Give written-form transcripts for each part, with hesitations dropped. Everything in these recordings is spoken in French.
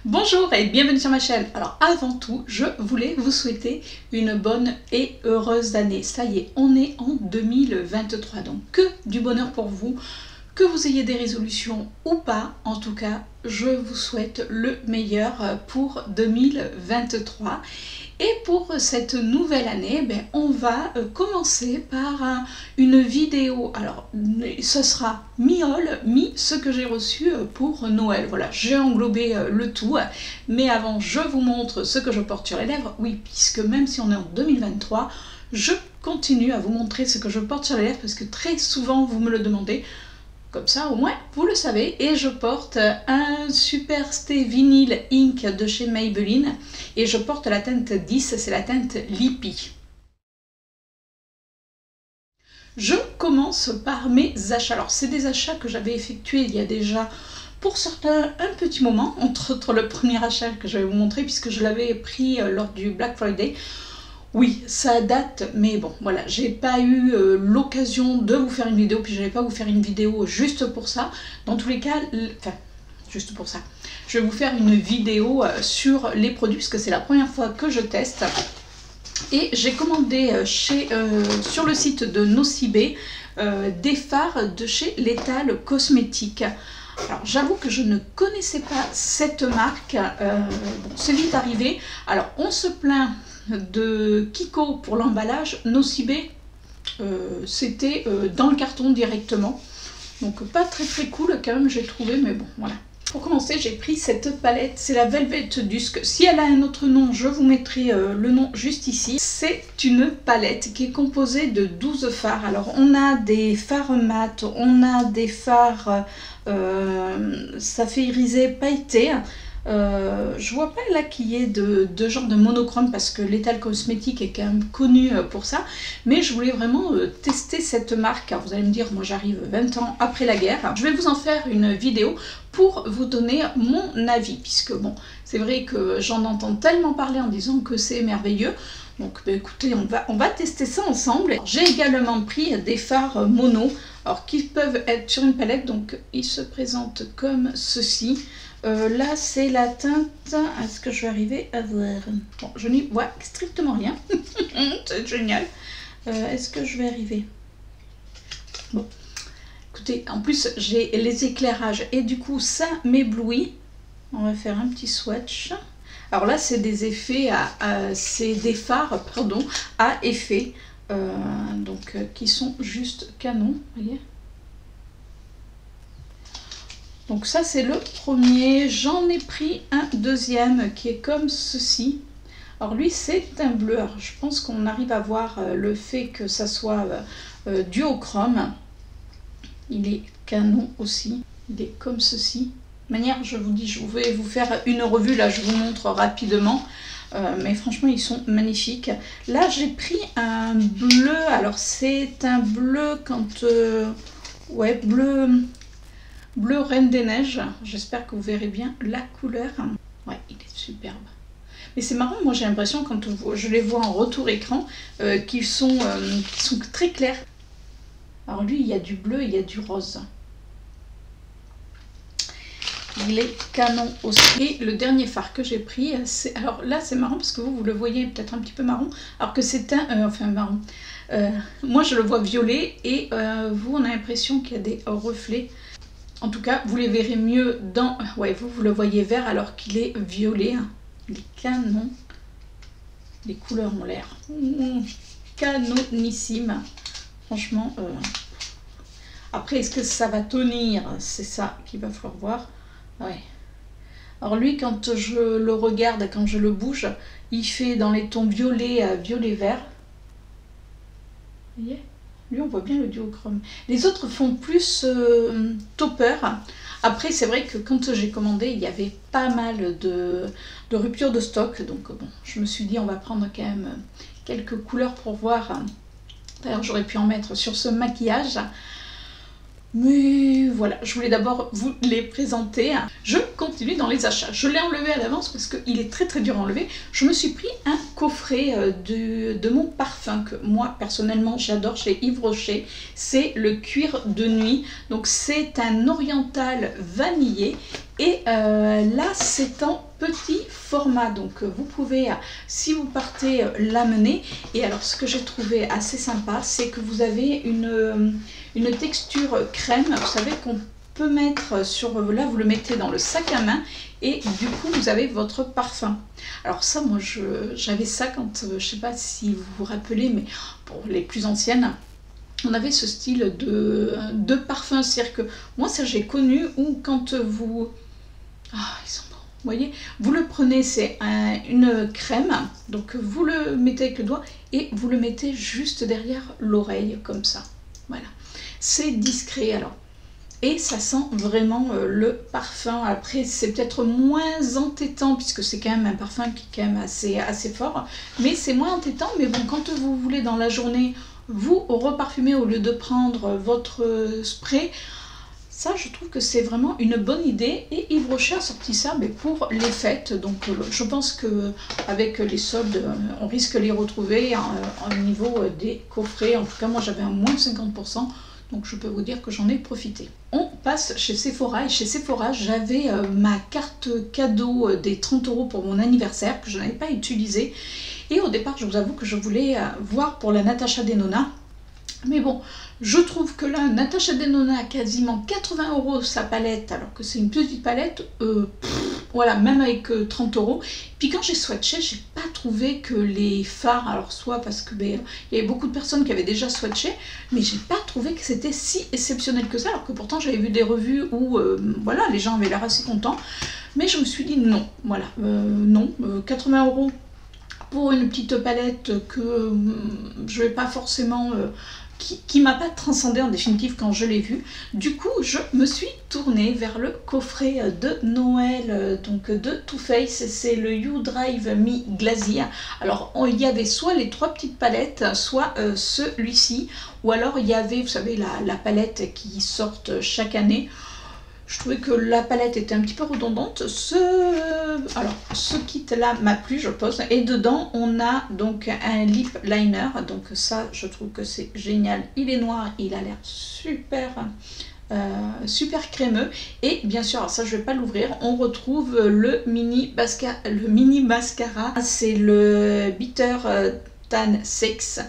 Bonjour et bienvenue sur ma chaîne. Alors avant tout, je voulais vous souhaiter une bonne et heureuse année. Ça y est, on est en 2023, donc que du bonheur pour vous. Que vous ayez des résolutions ou pas, en tout cas, je vous souhaite le meilleur pour 2023. Et pour cette nouvelle année, on va commencer par une vidéo. Alors, ce sera mi-haul, mi-ce que j'ai reçu pour Noël. Voilà, j'ai englobé le tout. Mais avant, je vous montre ce que je porte sur les lèvres. Oui, puisque même si on est en 2023, je continue à vous montrer ce que je porte sur les lèvres parce que très souvent, vous me le demandez. Comme ça, au moins, vous le savez. Et je porte un Super Stay Vinyl Ink de chez Maybelline. Et je porte la teinte 10, c'est la teinte Lippy. Je commence par mes achats. Alors, c'est des achats que j'avais effectués il y a déjà, pour certains, un petit moment. Entre autres, le premier achat que je vais vous montrer, puisque je l'avais pris lors du Black Friday. Oui, ça date, mais bon, voilà, j'ai pas eu l'occasion de vous faire une vidéo, puis je vais pas vous faire une vidéo juste pour ça. Dans tous les cas, enfin, juste pour ça, je vais vous faire une vidéo sur les produits, parce que c'est la première fois que je teste. Et j'ai commandé sur le site de Nocibé des fards de chez Lethal Cosmétiques. Alors j'avoue que je ne connaissais pas cette marque, bon, c'est vite arrivé. Alors on se plaint de Kiko pour l'emballage, Nocibé c'était dans le carton directement, donc pas très cool quand même j'ai trouvé, mais bon voilà. Pour commencer, j'ai pris cette palette, c'est la Velvet Dusk. Si elle a un autre nom, je vous mettrai le nom juste ici. C'est une palette qui est composée de 12 fards. Alors on a des fards mat, on a des fards saphirisé pailleté. Je vois pas là qu'il y ait de genre de monochrome parce que Lethal Cosmétiques est quand même connu pour ça, mais je voulais vraiment tester cette marque. Alors vous allez me dire, moi j'arrive 20 ans après la guerre, je vais vous en faire une vidéo pour vous donner mon avis, puisque bon, c'est vrai que j'en entends tellement parler en disant que c'est merveilleux. Donc écoutez, on va tester ça ensemble. J'ai également pris des fards mono, alors qui peuvent être sur une palette, donc ils se présentent comme ceci. Là c'est la teinte, est-ce que je vais arriver à voir? Bon, je n'y vois strictement rien. C'est génial. Est-ce que je vais arriver? Bon, écoutez, en plus j'ai les éclairages et du coup ça m'éblouit. On va faire un petit swatch. Alors là c'est des effets c'est des fards pardon à effet donc qui sont juste canon, vous voyez. Donc ça c'est le premier, j'en ai pris un deuxième qui est comme ceci. Alors lui c'est un bleu, alors je pense qu'on arrive à voir le fait que ça soit duochrome. Il est canon aussi, il est comme ceci. De manière, je vous dis, je vais vous faire une revue, là je vous montre rapidement. Mais franchement ils sont magnifiques. Là j'ai pris un bleu, alors c'est un bleu quand... ouais, bleu Reine des Neiges, j'espère que vous verrez bien la couleur. Ouais, il est superbe. Mais c'est marrant, moi j'ai l'impression quand je les vois en retour écran qu'ils sont très clairs. Alors lui, il y a du bleu, il y a du rose. Il est canon aussi. Et le dernier fard que j'ai pris, c'est... Alors là c'est marrant parce que vous le voyez peut-être un petit peu marron, alors que c'est un... enfin marron. Moi je le vois violet et vous on a l'impression qu'il y a des reflets. En tout cas, vous les verrez mieux dans... Ouais, vous le voyez vert alors qu'il est violet. Il est canon. Les couleurs ont l'air canonissimes. Franchement. Après, est-ce que ça va tenir? C'est ça qu'il va falloir voir. Ouais. Alors lui, quand je le regarde, quand je le bouge, il fait dans les tons violet, violet-vert. Vous voyez? Lui, on voit bien le duochrome. Les autres font plus topper. Après, c'est vrai que quand j'ai commandé, il y avait pas mal de ruptures de stock. Donc, bon, je me suis dit, on va prendre quand même quelques couleurs pour voir. D'ailleurs, j'aurais pu en mettre sur ce maquillage. Mais voilà, je voulais d'abord vous les présenter. Je continue dans les achats. Je l'ai enlevé à l'avance parce qu'il est très dur à enlever. Je me suis pris un coffret de mon parfum que moi personnellement j'adore chez Yves Rocher. C'est le cuir de nuit. Donc c'est un oriental vanillé Et là, c'est en petit format, donc vous pouvez, si vous partez, l'amener. Et alors, ce que j'ai trouvé assez sympa, c'est que vous avez une texture crème, vous savez qu'on peut mettre sur, là vous le mettez dans le sac à main et du coup vous avez votre parfum. Alors ça, moi j'avais ça quand, je sais pas si vous vous rappelez, mais pour les plus anciennes, on avait ce style de parfum. C'est-à-dire que moi ça j'ai connu, où quand vous... Ah, ils sont bons. Vous voyez, vous le prenez, c'est une crème, donc vous le mettez avec le doigt et vous le mettez juste derrière l'oreille, comme ça. Voilà, c'est discret alors. Et ça sent vraiment le parfum. Après, c'est peut-être moins entêtant, puisque c'est quand même un parfum qui est quand même assez fort, mais c'est moins entêtant. Mais bon, quand vous voulez dans la journée vous reparfumer au lieu de prendre votre spray, ça, je trouve que c'est vraiment une bonne idée. Et Yves Rocher a sorti ça pour les fêtes. Donc, je pense qu'avec les soldes, on risque de les retrouver au niveau des coffrets. En tout cas, moi, j'avais un moins 50%. Donc, je peux vous dire que j'en ai profité. On passe chez Sephora. Et chez Sephora, j'avais ma carte cadeau des 30 € pour mon anniversaire, que je n'avais pas utilisée. Et au départ, je vous avoue que je voulais voir pour la Natasha Denona. Mais bon, je trouve que là, Natasha Denona a quasiment 80 € sa palette, alors que c'est une petite palette, voilà, même avec 30 €. Puis quand j'ai swatché, j'ai pas trouvé que les fards, alors soit parce que il y avait beaucoup de personnes qui avaient déjà swatché, mais j'ai pas trouvé que c'était si exceptionnel que ça, alors que pourtant j'avais vu des revues où, voilà, les gens avaient l'air assez contents. Mais je me suis dit non, voilà, non, 80 € pour une petite palette que je vais pas forcément... qui m'a pas transcendé en définitive quand je l'ai vu. Du coup, je me suis tournée vers le coffret de Noël, donc de Too Faced. C'est le You Drive Me Glacier. Alors, il y avait soit les 3 petites palettes, soit celui-ci, ou alors il y avait, vous savez, la palette qui sort chaque année. Je trouvais que la palette était un petit peu redondante. Alors, ce kit-là m'a plu, je pense. Et dedans, on a donc un lip liner. Donc ça, je trouve que c'est génial. Il est noir, il a l'air super, super crémeux. Et bien sûr, alors ça, je ne vais pas l'ouvrir. On retrouve le mini mascara. C'est le Bitter Tan 6.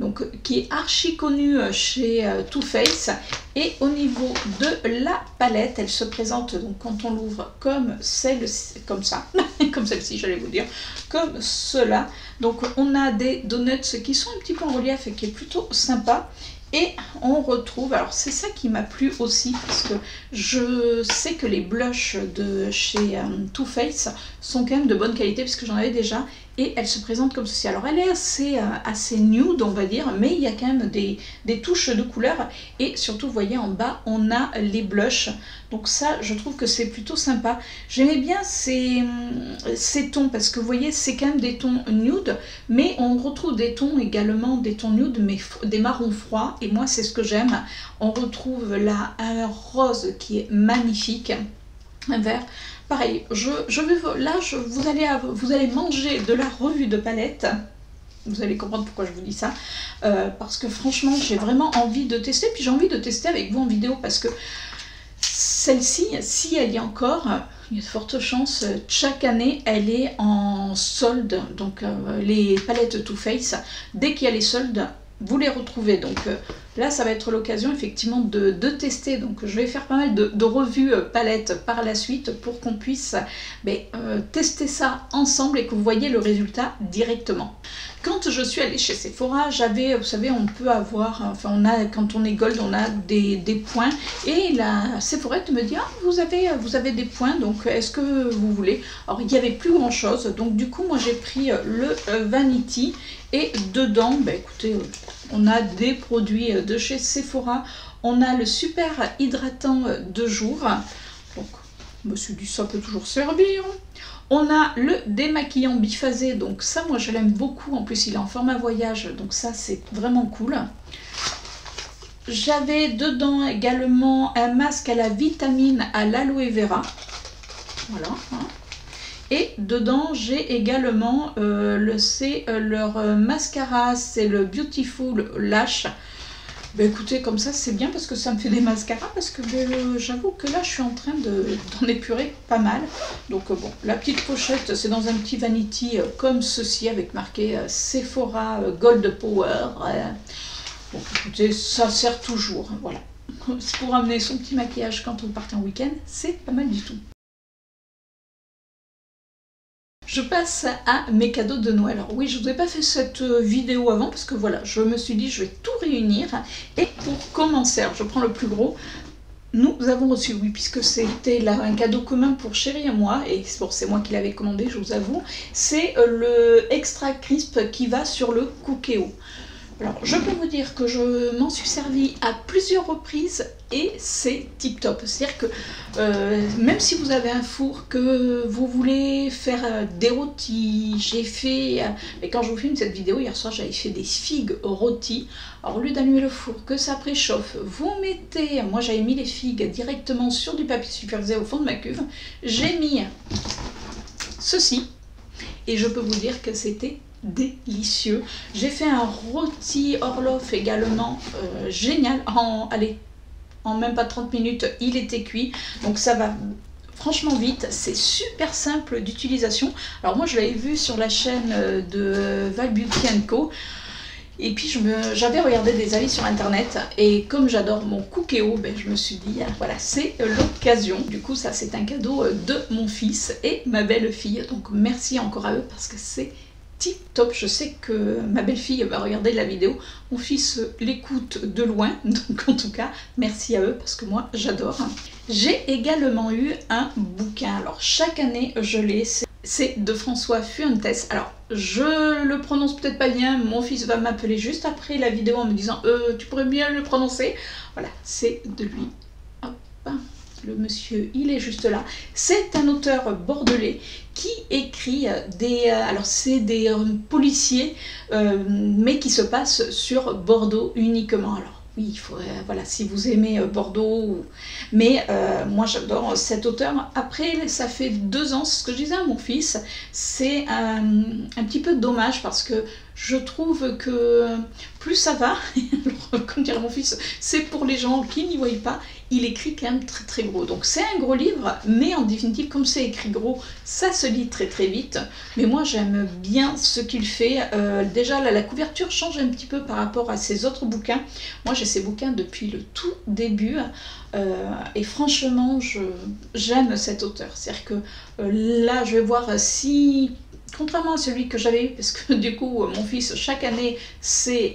Donc, qui est archi connu chez Too Faced. Et au niveau de la palette, elle se présente, donc quand on l'ouvre, comme celle-ci, comme ça, comme celle-ci, j'allais vous dire, comme cela. Donc on a des donuts qui sont un petit peu en relief et qui est plutôt sympa. Et on retrouve, alors c'est ça qui m'a plu aussi, parce que je sais que les blushs de chez Too Faced sont quand même de bonne qualité, puisque j'en avais déjà, et elle se présente comme ceci. Alors elle est assez nude, on va dire, mais il y a quand même des touches de couleur, et surtout, vous voyez, en bas, on a les blushs. Donc ça, je trouve que c'est plutôt sympa. J'aimais bien ces tons, parce que vous voyez, c'est quand même des tons nude, mais on retrouve des tons également, des tons nude, mais des marrons froids, et moi c'est ce que j'aime. On retrouve là un rose qui est magnifique, un vert. Pareil, vous allez manger de la revue de palette. Vous allez comprendre pourquoi je vous dis ça, parce que franchement, j'ai vraiment envie de tester, puis j'ai envie de tester avec vous en vidéo, parce que celle-ci, si elle y est encore, il y a de fortes chances, chaque année, elle est en solde. Donc les palettes Too Faced, dès qu'il y a les soldes, vous les retrouvez. Donc là, ça va être l'occasion effectivement de tester. Donc je vais faire pas mal de revues palettes par la suite pour qu'on puisse tester ça ensemble et que vous voyez le résultat directement. Quand je suis allée chez Sephora, j'avais, vous savez, on peut avoir, enfin quand on est gold, on a des points. Et la Sephorette me dit, ah, vous avez des points, donc est-ce que vous voulez? Alors il n'y avait plus grand chose, donc du coup moi j'ai pris le Vanity. Et dedans, écoutez, on a des produits de chez Sephora. On a le super hydratant de jour. Donc, je me suis dit, ça peut toujours servir. On a le démaquillant biphasé. Donc ça, moi, je l'aime beaucoup. En plus, il est en format voyage. Donc ça, c'est vraiment cool. J'avais dedans également un masque à la vitamine à l'aloe vera. Voilà. Et dedans, j'ai également leur mascara, c'est le Beautiful Lash. Ben écoutez, comme ça c'est bien parce que ça me fait des mascaras, parce que j'avoue que là je suis en train d'en épurer pas mal. Donc bon, la petite pochette c'est dans un petit vanity comme ceci avec marqué Sephora Gold Power. Bon écoutez, ça sert toujours, voilà. Pour amener son petit maquillage quand on part en week-end, c'est pas mal du tout. Je passe à mes cadeaux de Noël. Alors oui, je vous ai pas fait cette vidéo avant parce que voilà, je me suis dit je vais tout réunir. Et pour commencer, alors je prends le plus gros. Nous avons reçu, oui, puisque c'était là un cadeau commun pour Chérie et moi, et bon, c'est moi qui l'avais commandé, je vous avoue, c'est le Extra Crisp qui va sur le Cookéo. Alors, je peux vous dire que je m'en suis servi à plusieurs reprises et c'est tip top. C'est-à-dire que même si vous avez un four, que vous voulez faire des rôtis, j'ai fait, et quand je vous filme cette vidéo, hier soir j'avais fait des figues rôties. Alors au lieu d'allumer le four, que ça préchauffe, vous mettez, moi j'avais mis les figues directement sur du papier sulfurisé au fond de ma cuve, j'ai mis ceci et je peux vous dire que c'était délicieux. J'ai fait un rôti Orloff également génial, en même pas 30 minutes il était cuit, donc ça va franchement vite, c'est super simple d'utilisation. Alors moi je l'avais vu sur la chaîne de Val Beauty Co. Et puis j'avais regardé des avis sur internet et comme j'adore mon Cookéo, ben, je me suis dit voilà, c'est l'occasion. Du coup ça c'est un cadeau de mon fils et ma belle-fille, donc merci encore à eux parce que c'est tip top. Je sais que ma belle-fille va regarder la vidéo, mon fils l'écoute de loin, donc en tout cas merci à eux parce que moi j'adore. J'ai également eu un bouquin, alors chaque année je l'ai, c'est de François Fuentes. Alors je le prononce peut-être pas bien, mon fils va m'appeler juste après la vidéo en me disant tu pourrais bien le prononcer. Voilà, c'est de lui. Hop, le monsieur il est juste là. C'est un auteur bordelais qui écrit alors c'est des policiers mais qui se passent sur Bordeaux uniquement. Alors oui, il faut, voilà, si vous aimez Bordeaux, mais moi j'adore cet auteur. Après, ça fait 2 ans, c'est ce que je disais à mon fils, c'est un petit peu dommage parce que je trouve que plus ça va, alors, comme dirait mon fils, c'est pour les gens qui n'y voient pas, il écrit quand même très très gros. Donc c'est un gros livre, mais en définitive, comme c'est écrit gros, ça se lit très très vite. Mais moi j'aime bien ce qu'il fait. Déjà la couverture change un petit peu par rapport à ses autres bouquins. Moi j'ai ces bouquins depuis le tout début. Et franchement j'aime cet auteur. C'est-à-dire que là je vais voir si... Contrairement à celui que j'avais eu, parce que du coup mon fils chaque année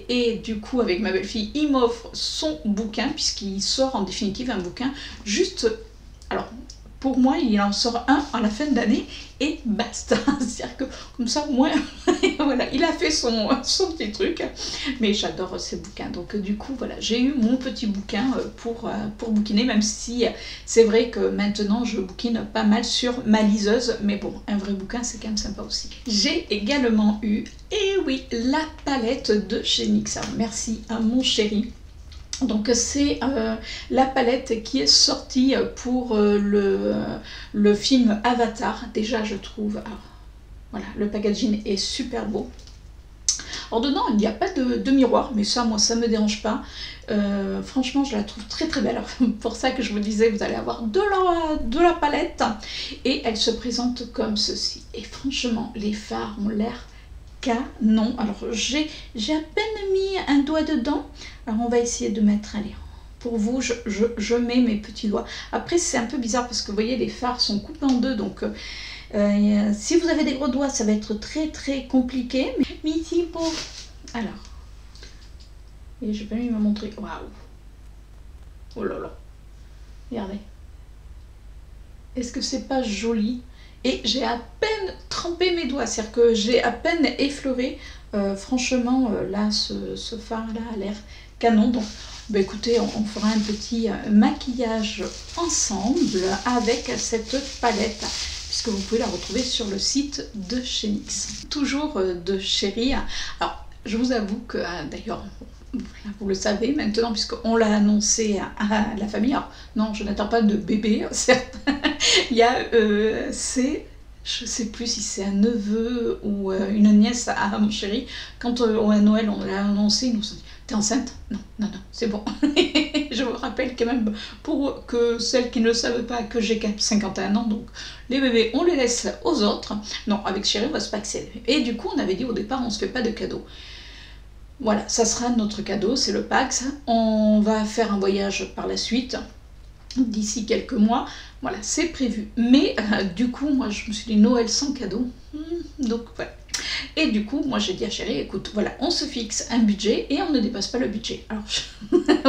et du coup avec ma belle-fille il m'offre son bouquin puisqu'il sort en définitive un bouquin juste, alors pour moi il en sort un à la fin d'année et basta, c'est-à-dire que comme ça au moins voilà, il a fait son petit truc, mais j'adore ces bouquins, donc du coup voilà, j'ai eu mon petit bouquin pour bouquiner, même si c'est vrai que maintenant je bouquine pas mal sur ma liseuse, mais bon, un vrai bouquin c'est quand même sympa aussi. J'ai également eu, et oui, la palette de chez NYX. Alors, merci à mon chéri. Donc c'est la palette qui est sortie pour le film Avatar. Déjà je trouve, voilà, le packaging est super beau. Alors dedans il n'y a pas de miroir, mais ça moi ça me dérange pas. Franchement je la trouve très très belle. Alors, pour ça que je vous disais, vous allez avoir de la palette et elle se présente comme ceci. Et franchement les fards ont l'air canon. Alors j'ai à peine mis un doigt dedans. Alors on va essayer de mettre, allez, pour vous je mets mes petits doigts. Après c'est un peu bizarre parce que vous voyez les fards sont coupés en deux, donc si vous avez des gros doigts ça va être très très compliqué. Mais ici pour... Alors, et je vais pas me montrer. Waouh, oh là là, regardez, est-ce que c'est pas joli? Et j'ai à peine trempé mes doigts, c'est-à-dire que j'ai à peine effleuré. Franchement, là, ce fard-là a l'air canon. Donc, bah, écoutez, on fera un petit maquillage ensemble avec cette palette, puisque vous pouvez la retrouver sur le site de chez NYX. Toujours de chérie. Alors, je vous avoue que, d'ailleurs, vous le savez maintenant, puisqu'on l'a annoncé à la famille. Alors, non, je n'attends pas de bébé, certes. Il y a, c'est je sais plus si c'est un neveu ou une nièce à mon chéri, quand à Noël on l'a annoncé, ils nous ont dit t'es enceinte? Non, non, non, c'est bon. Je vous rappelle quand même, pour que celles qui ne le savent pas, que j'ai 51 ans, donc les bébés on les laisse aux autres. Non, avec chéri on va se paxer. Et du coup on avait dit au départ on se fait pas de cadeaux. Voilà, ça sera notre cadeau, c'est le Pax. On va faire un voyage par la suite, d'ici quelques mois. Voilà, c'est prévu. Mais du coup, moi, je me suis dit Noël sans cadeau. Donc, voilà. Et du coup, moi, j'ai dit à chéri, écoute, voilà, on se fixe un budget et on ne dépasse pas le budget. Alors,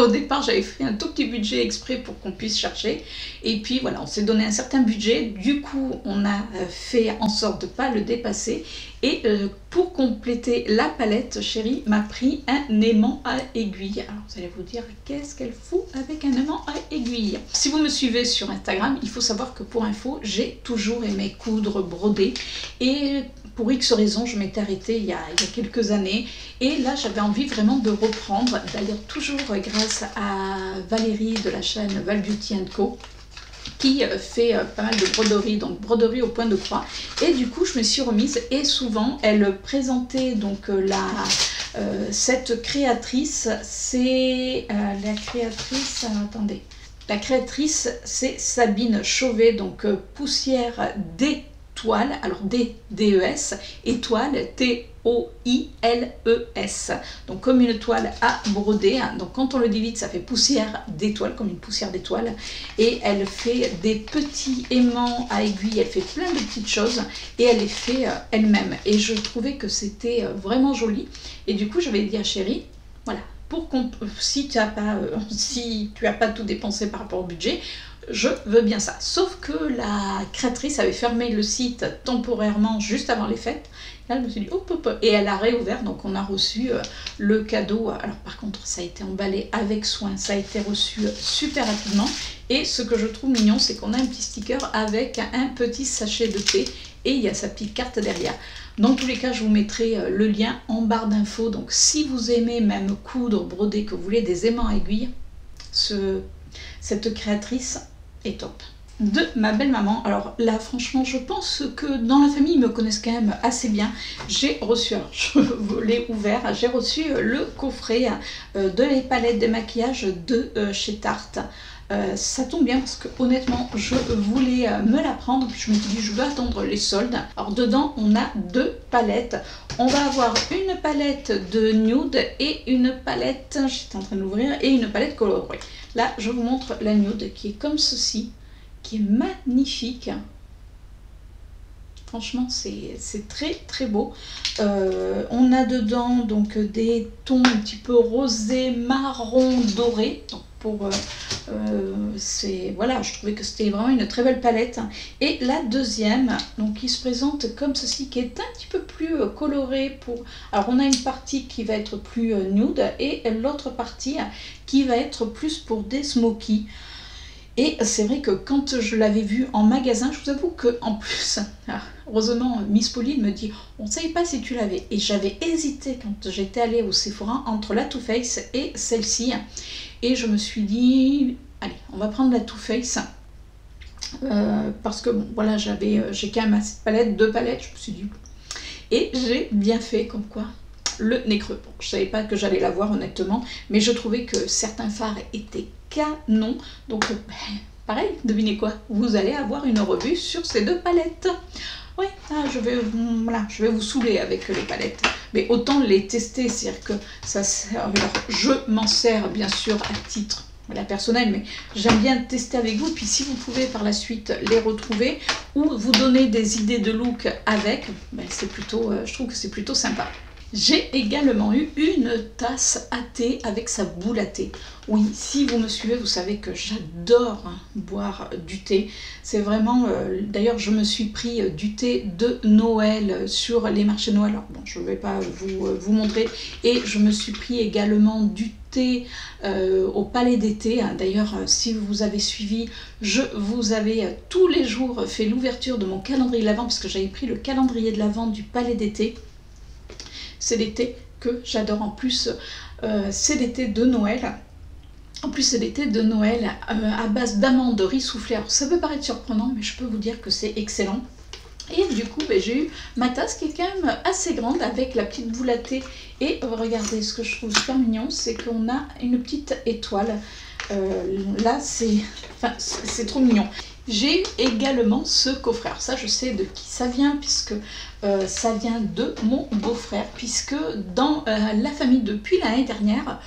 au départ, j'avais fait un tout petit budget exprès pour qu'on puisse chercher. Et puis, voilà, on s'est donné un certain budget. Du coup, on a fait en sorte de ne pas le dépasser. Et pour compléter la palette, chéri m'a pris un aimant à aiguille. Alors, vous allez vous dire, qu'est-ce qu'elle fout avec un aimant à aiguille? Si vous me suivez sur Instagram, il faut savoir que pour info, j'ai toujours aimé coudre, broder. Et pour X raisons, je m'étais arrêtée il y a quelques années. Et là, j'avais envie vraiment de reprendre. D'ailleurs, toujours grâce à Valérie de la chaîne Val Beauty & Co, qui fait pas mal de broderie, donc broderie au point de croix. Et du coup, je me suis remise et souvent, elle présentait donc cette créatrice, c'est la créatrice, attendez, la créatrice, c'est Sabine Chauvet, donc poussière d'étoile, alors D-D-E-S, étoile, T-O-I-L-E-S, donc comme une toile à broder. Donc quand on le divise, ça fait poussière d'étoile, comme une poussière d'étoile. Et elle fait des petits aimants à aiguille, elle fait plein de petites choses et elle les fait elle-même. Et je trouvais que c'était vraiment joli. Et du coup, j'avais dit à chéri, voilà, si tu n'as pas tout dépensé par rapport au budget, je veux bien ça. Sauf que la créatrice avait fermé le site temporairement juste avant les fêtes. Là, je me suis dit, hop, hop, et elle a réouvert, donc on a reçu le cadeau. Alors par contre, ça a été emballé avec soin, ça a été reçu super rapidement. Et ce que je trouve mignon, c'est qu'on a un petit sticker avec un petit sachet de thé et il y a sa petite carte derrière. Dans tous les cas, je vous mettrai le lien en barre d'infos. Donc si vous aimez même coudre, broder, que vous voulez des aimants à aiguille, cette créatrice est top. De ma belle maman, alors là franchement je pense que dans la famille ils me connaissent quand même assez bien. J'ai reçu, alors je l'ai ouvert, j'ai reçu le coffret de les palettes de maquillage de chez Tarte. Ça tombe bien parce que honnêtement je voulais me la prendre, puis je me suis dit je veux attendre les soldes. Alors dedans on a deux palettes, on va avoir une palette de nude et une palette, j'étais en train de l'ouvrir, et une palette colorée. Là je vous montre la nude qui est comme ceci, qui est magnifique. Franchement c'est très très beau. On a dedans donc des tons un petit peu rosé, marron, doré. Donc voilà, je trouvais que c'était vraiment une très belle palette. Et la deuxième, donc qui se présente comme ceci, qui est un petit peu plus colorée. Alors on a une partie qui va être plus nude et l'autre partie qui va être plus pour des smokies. Et c'est vrai que quand je l'avais vu en magasin, je vous avoue que en plus, heureusement Miss Pauline me dit on ne savait pas si tu l'avais. Et j'avais hésité quand j'étais allée au Sephora entre la Too Faced et celle-ci. Et je me suis dit allez, on va prendre la Too Faced. Parce que bon, voilà, j'ai quand même assez de palettes, deux palettes, je me suis dit. Et j'ai bien fait comme quoi. Le nez creux. Bon, je ne savais pas que j'allais l'avoir honnêtement, mais je trouvais que certains fards étaient canon. Donc pareil, devinez quoi, vous allez avoir une revue sur ces deux palettes. Oui, je vais vous saouler avec les palettes, mais autant les tester, c'est-à-dire que ça sert. Alors, je m'en sers bien sûr à titre personnel, mais j'aime bien tester avec vous, puis si vous pouvez par la suite les retrouver ou vous donner des idées de look avec, c'est plutôt, je trouve que c'est plutôt sympa. J'ai également eu une tasse à thé avec sa boule à thé. Oui, si vous me suivez, vous savez que j'adore boire du thé. C'est vraiment... D'ailleurs, je me suis pris du thé de Noël sur les marchés Noël. Alors, bon, je ne vais pas vous montrer. Et je me suis pris également du thé au Palais d'été. D'ailleurs, si vous avez suivi, je vous avais tous les jours fait l'ouverture de mon calendrier de l'Avent, parce que j'avais pris le calendrier de l'Avent du Palais d'été. C'est des thés que j'adore. En plus, c'est des thés de Noël. En plus, c'est des thés de Noël à base d'amandes, de riz soufflé. Alors, ça peut paraître surprenant, mais je peux vous dire que c'est excellent. Et du coup, ben, j'ai eu ma tasse qui est quand même assez grande avec la petite boule à thé. Et regardez, ce que je trouve super mignon, c'est qu'on a une petite étoile. Là, c'est trop mignon. J'ai eu également ce coffret. Alors ça, je sais de qui ça vient, puisque ça vient de mon beau-frère. Puisque dans la famille, depuis l'année dernière,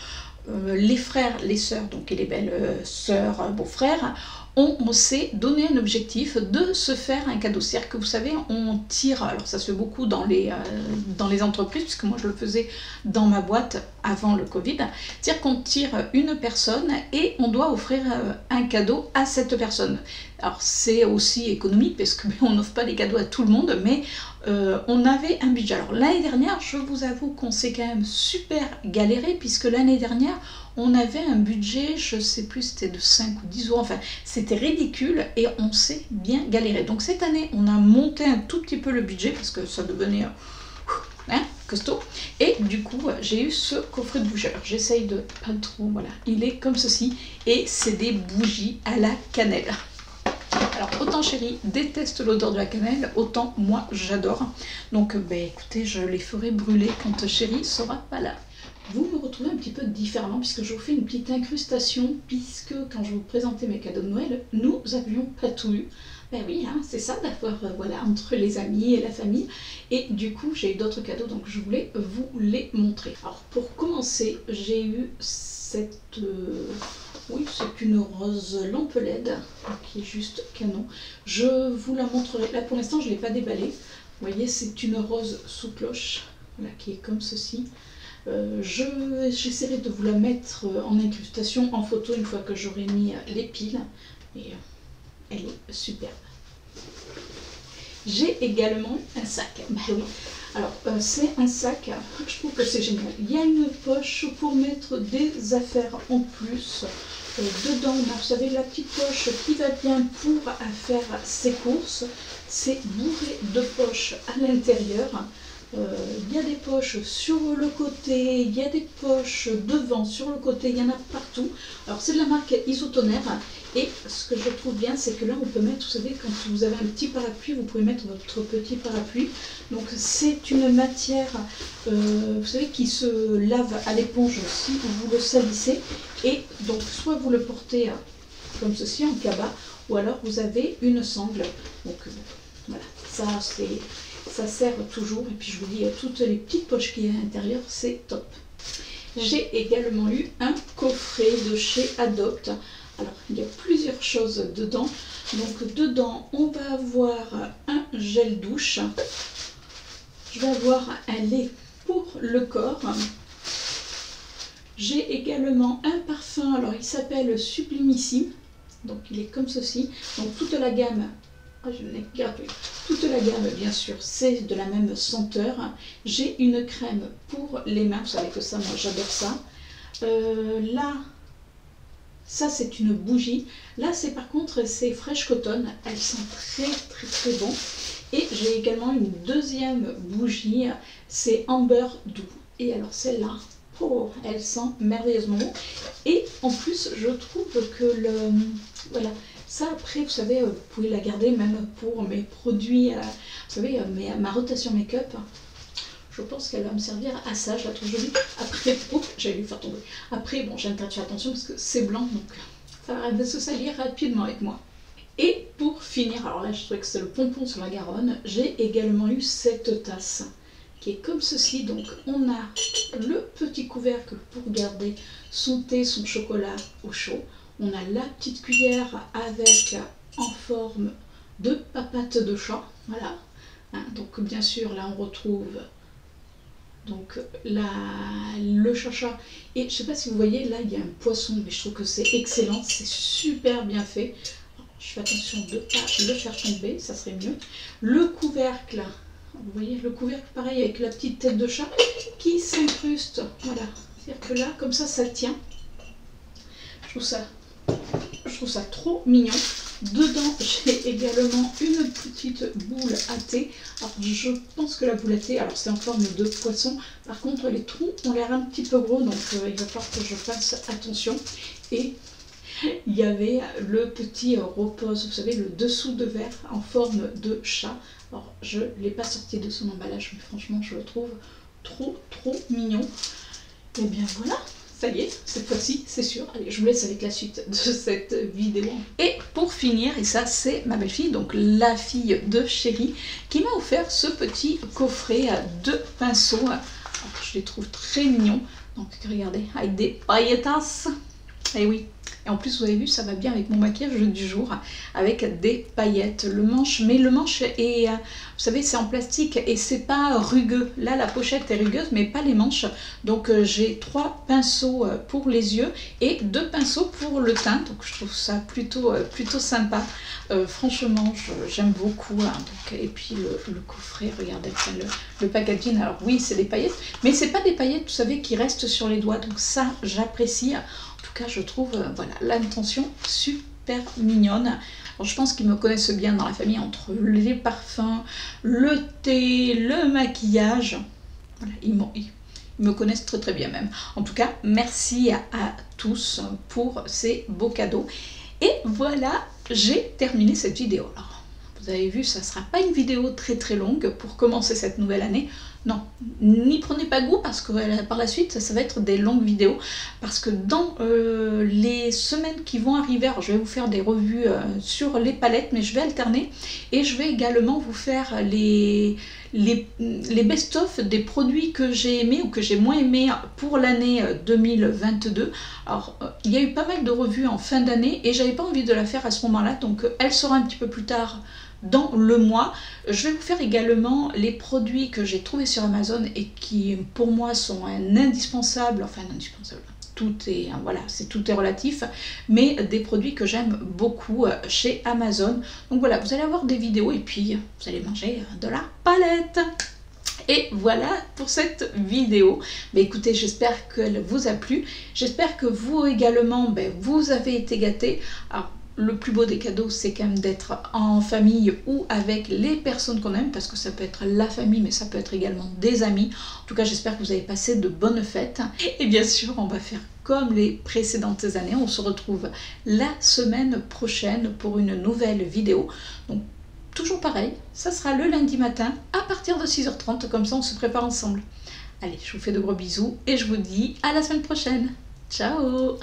les frères, les sœurs, donc et les belles sœurs, beaux-frères, on s'est donné un objectif de se faire un cadeau. C'est-à-dire que vous savez, on tire, alors ça se fait beaucoup dans les entreprises, puisque moi je le faisais dans ma boîte avant le Covid, c'est-à-dire qu'on tire une personne et on doit offrir un cadeau à cette personne. Alors c'est aussi économique, parce qu'on n'offre pas des cadeaux à tout le monde, mais on avait un budget. Alors l'année dernière, je vous avoue qu'on s'est quand même super galéré, puisque l'année dernière, on avait un budget, je sais plus, c'était de 5 ou 10 euros, enfin c'était ridicule et on s'est bien galéré. Donc cette année, on a monté un tout petit peu le budget parce que ça devenait costaud. Et du coup, j'ai eu ce coffret de bougies. Alors j'essaye de pas trop, voilà, il est comme ceci et c'est des bougies à la cannelle. Alors autant Chérie déteste l'odeur de la cannelle, autant moi j'adore. Donc ben, écoutez, je les ferai brûler quand Chérie sera pas là. Vous me retrouvez un petit peu différemment puisque je vous fais une petite incrustation, puisque quand je vous présentais mes cadeaux de Noël, nous avions pas tout eu. Ben oui, hein, c'est ça d'avoir voilà, entre les amis et la famille. Et du coup, j'ai eu d'autres cadeaux, donc je voulais vous les montrer. Alors pour commencer, j'ai eu cette... oui, c'est une rose lampe LED qui est juste canon. Je vous la montrerai. Là pour l'instant, je ne l'ai pas déballée. Vous voyez, c'est une rose sous cloche, voilà, qui est comme ceci. J'essaierai de vous la mettre en incrustation, en photo, une fois que j'aurai mis les piles. Et elle est superbe. J'ai également un sac. Bah oui. Alors, c'est un sac, je trouve que c'est génial. Il y a une poche pour mettre des affaires en plus. Dedans, on a, vous savez, la petite poche qui va bien pour faire ses courses. C'est bourré de poches à l'intérieur. Il y a des poches sur le côté, il y a des poches devant, sur le côté, il y en a partout. Alors c'est de la marque Isotonnerre et ce que je trouve bien, c'est que là on peut mettre, vous savez, quand vous avez un petit parapluie, vous pouvez mettre votre petit parapluie. Donc c'est une matière, vous savez, qui se lave à l'éponge si vous le salissez. Et donc soit vous le portez comme ceci en cabas, ou alors vous avez une sangle. Donc voilà, ça sert toujours. Et puis je vous dis, toutes les petites poches qu'il y a à l'intérieur, c'est top. J'ai également eu un coffret de chez Adopt. Alors, il y a plusieurs choses dedans. Donc, dedans, on va avoir un gel douche. Je vais avoir un lait pour le corps. J'ai également un parfum. Alors, il s'appelle Sublimissime. Donc, il est comme ceci. Donc, toute la gamme... Toute la gamme, bien sûr, c'est de la même senteur. J'ai une crème pour les mains. Vous savez que ça, moi, j'adore ça. Là, ça, c'est une bougie. Là, c'est par contre, c'est Fresh Cotton. Elles sont très, très, très bon. Et j'ai également une deuxième bougie. C'est Amber Doux. Et alors, celle-là, oh, elle sent merveilleusement bon. Et en plus, je trouve que le... Voilà. Ça, après, vous savez, vous pouvez la garder même pour mes produits, vous savez, ma rotation make-up. Je pense qu'elle va me servir à ça, je la trouve jolie. Après, j'allais lui faire tomber. Après, bon, j'ai intérêt de faire attention parce que c'est blanc, donc ça va se salir rapidement avec moi. Et pour finir, alors là, je trouvais que c'est le pompon sur la Garonne, j'ai également eu cette tasse qui est comme ceci. Donc, on a le petit couvercle pour garder son thé, son chocolat au chaud. On a la petite cuillère avec en forme de papate de chat, voilà. Hein, donc bien sûr là on retrouve donc le chacha et je sais pas si vous voyez là il y a un poisson, mais je trouve que c'est excellent, c'est super bien fait. Alors, je fais attention de ne pas le faire tomber, ça serait mieux. Le couvercle, vous voyez le couvercle pareil avec la petite tête de chat qui s'incruste, voilà. C'est-à-dire que là comme ça tient. Je trouve ça trop mignon. Dedans, j'ai également une petite boule à thé. Alors, je pense que la boule à thé, alors c'est en forme de poisson. Par contre, les trous ont l'air un petit peu gros, donc il va falloir que je fasse attention. Et il y avait le petit repose, vous savez, le dessous de verre en forme de chat. Alors, je ne l'ai pas sorti de son emballage, mais franchement, je le trouve trop mignon. Et bien voilà, ça y est, cette fois-ci, c'est sûr. Allez, je vous laisse avec la suite de cette vidéo. Et pour finir, et ça c'est ma belle-fille, donc la fille de Chérie, qui m'a offert ce petit coffret de pinceaux. Alors, je les trouve très mignons. Donc regardez, avec des pailletas. Et oui. Et en plus, vous avez vu, ça va bien avec mon maquillage du jour, avec des paillettes. Le manche, mais le manche est, vous savez, c'est en plastique et c'est pas rugueux. Là, la pochette est rugueuse, mais pas les manches. Donc, j'ai 3 pinceaux pour les yeux et 2 pinceaux pour le teint. Donc, je trouve ça plutôt sympa. Franchement, j'aime beaucoup. Hein. Donc, et puis, le coffret, regardez, le packaging. Alors, oui, c'est des paillettes, mais c'est pas des paillettes, vous savez, qui restent sur les doigts. Donc, ça, j'apprécie. En tout cas, je trouve voilà, l'intention super mignonne. Alors, je pense qu'ils me connaissent bien dans la famille entre les parfums, le thé, le maquillage. Voilà, ils me connaissent très bien même. En tout cas, merci à tous pour ces beaux cadeaux. Et voilà, j'ai terminé cette vidéo. Alors, vous avez vu, ça ne sera pas une vidéo très longue pour commencer cette nouvelle année. Non, n'y prenez pas goût parce que par la suite, ça va être des longues vidéos. Parce que dans les semaines qui vont arriver, alors je vais vous faire des revues sur les palettes, mais je vais alterner. Et je vais également vous faire les best-of des produits que j'ai aimés ou que j'ai moins aimés pour l'année 2022. Alors, il y a eu pas mal de revues en fin d'année et j'avais pas envie de la faire à ce moment-là. Donc, elle sera un petit peu plus tard dans le mois. Je vais vous faire également les produits que j'ai trouvés sur Amazon et qui pour moi sont un indispensable, enfin un indispensable, tout est, voilà, tout est relatif, mais des produits que j'aime beaucoup chez Amazon. Donc voilà, vous allez avoir des vidéos et puis vous allez manger de la palette. Et voilà pour cette vidéo. Mais écoutez, j'espère qu'elle vous a plu. J'espère que vous également, vous avez été gâtés. Alors, le plus beau des cadeaux, c'est quand même d'être en famille ou avec les personnes qu'on aime, parce que ça peut être la famille, mais ça peut être également des amis. En tout cas, j'espère que vous avez passé de bonnes fêtes. Et bien sûr, on va faire comme les précédentes années. On se retrouve la semaine prochaine pour une nouvelle vidéo. Donc, toujours pareil, ça sera le lundi matin à partir de 6h30, comme ça on se prépare ensemble. Allez, je vous fais de gros bisous et je vous dis à la semaine prochaine. Ciao!